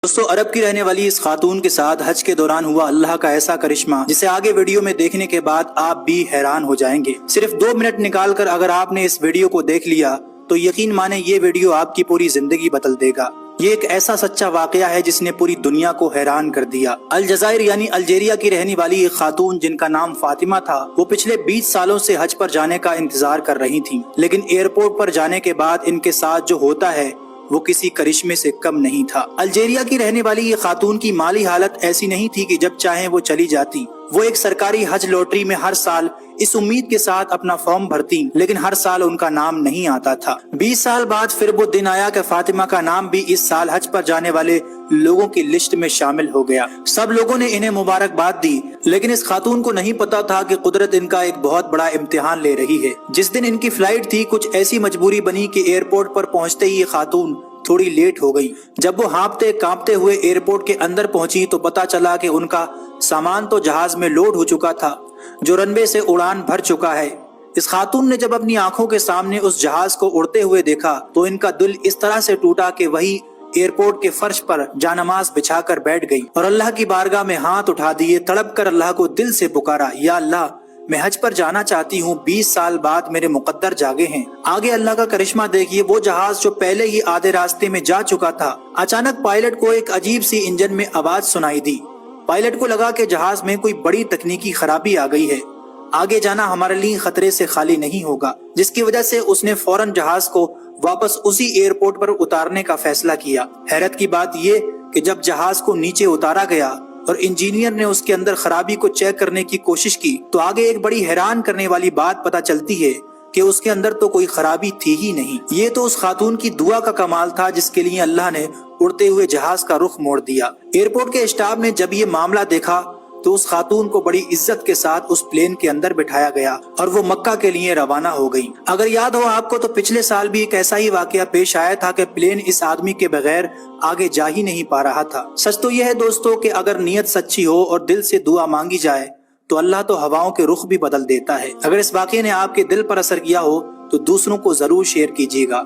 دوستو، عرب کی رہنے والی اس خاتون کے ساتھ حج کے دوران ہوا اللہ کا ایسا کرشمہ جسے آگے ویڈیو میں دیکھنے کے بعد آپ بھی حیران ہو جائیں گے۔ صرف 2 منٹ نکال کر اگر آپ نے اس ویڈیو کو دیکھ لیا تو یقین مانیں یہ ویڈیو آپ کی پوری زندگی بدل دے گا۔ یہ ایک ایسا سچا واقعہ ہے جس نے پوری دنیا کو حیران کر دیا۔ الجزائر یعنی الجیریا کی رہنے والی ایک خاتون جن کا نام فاطمہ تھا، وہ پچھلے 20 سالوں سے حج پر جانے کا انتظار کر رہی تھیں، لیکن ایئرپورٹ پر جانے کے بعد ان کے ساتھ جو ہوتا ہے وہ کسی کرشمے سے کم نہیں تھا۔ الجیریا کی رہنے والی یہ خاتون کی مالی حالت ایسی نہیں تھی کہ جب چاہیں وہ چلی جاتی۔ وہ ایک سرکاری حج لوٹری میں ہر سال اس امید کے ساتھ اپنا فارم بھرتی، لیکن ہر سال ان کا نام نہیں آتا تھا۔ 20 سال بعد پھر وہ دن آیا کہ فاطمہ کا نام بھی اس سال حج پر جانے والے لوگوں کی لسٹ میں شامل ہو گیا۔ سب لوگوں نے انہیں مبارکباد دی، لیکن اس خاتون کو نہیں پتا تھا کہ قدرت ان کا ایک بہت بڑا امتحان لے رہی ہے۔ جس دن ان کی فلائٹ تھی، کچھ ایسی مجبوری بنی کہ ایئرپورٹ پر پہنچتے ہی یہ خاتون تھوڑی لیٹ ہو گئی۔ جب وہ ہانپتے کانپتے ہوئے ایئرپورٹ کے اندر پہنچی تو پتا چلا کہ ان کا سامان تو جہاز میں لوڈ ہو چکا تھا جو رن وے سے اڑان بھر چکا ہے۔ اس خاتون نے جب اپنی آنکھوں کے سامنے اس جہاز کو اڑتے ہوئے دیکھا تو ان کا دل اس طرح سے ٹوٹا کہ وہی ایئرپورٹ کے فرش پر جانماز بچھا کر بیٹھ گئی اور اللہ کی بارگاہ میں ہاتھ اٹھا دیے، تڑپ کر اللہ کو دل سے پکارا، یا اللہ میں حج پر جانا چاہتی ہوں، 20 سال بعد میرے مقدر جاگے ہیں۔ آگے اللہ کا کرشمہ دیکھیے، وہ جہاز جو پہلے ہی آدھے راستے میں جا چکا تھا، اچانک پائلٹ کو ایک عجیب سی انجن میں آواز سنائی دی۔ پائلٹ کو لگا کہ جہاز میں کوئی بڑی تکنیکی خرابی آ گئی ہے، آگے جانا ہمارے لیے خطرے سے خالی نہیں ہوگا، جس کی وجہ سے اس نے فوراً جہاز کو واپس اسی ایئرپورٹ پر اتارنے کا فیصلہ کیا۔ حیرت کی بات یہ کہ جب جہاز کو نیچے اتارا گیا اور انجینئر نے اس کے اندر خرابی کو چیک کرنے کی کوشش کی تو آگے ایک بڑی حیران کرنے والی بات پتہ چلتی ہے کہ اس کے اندر تو کوئی خرابی تھی ہی نہیں۔ یہ تو اس خاتون کی دعا کا کمال تھا جس کے لیے اللہ نے اڑتے ہوئے جہاز کا رخ موڑ دیا۔ ایئرپورٹ کے اسٹاف نے جب یہ معاملہ دیکھا تو اس خاتون کو بڑی عزت کے ساتھ اس پلین کے اندر بٹھایا گیا اور وہ مکہ کے لیے روانہ ہو گئی۔ اگر یاد ہو آپ کو تو پچھلے سال بھی ایک ایسا ہی واقعہ پیش آیا تھا کہ پلین اس آدمی کے بغیر آگے جا ہی نہیں پا رہا تھا۔ سچ تو یہ ہے دوستو کہ اگر نیت سچی ہو اور دل سے دعا مانگی جائے تو اللہ تو ہواؤں کے رخ بھی بدل دیتا ہے۔ اگر اس واقعے نے آپ کے دل پر اثر کیا ہو تو دوسروں کو ضرور شیئر کیجیے گا۔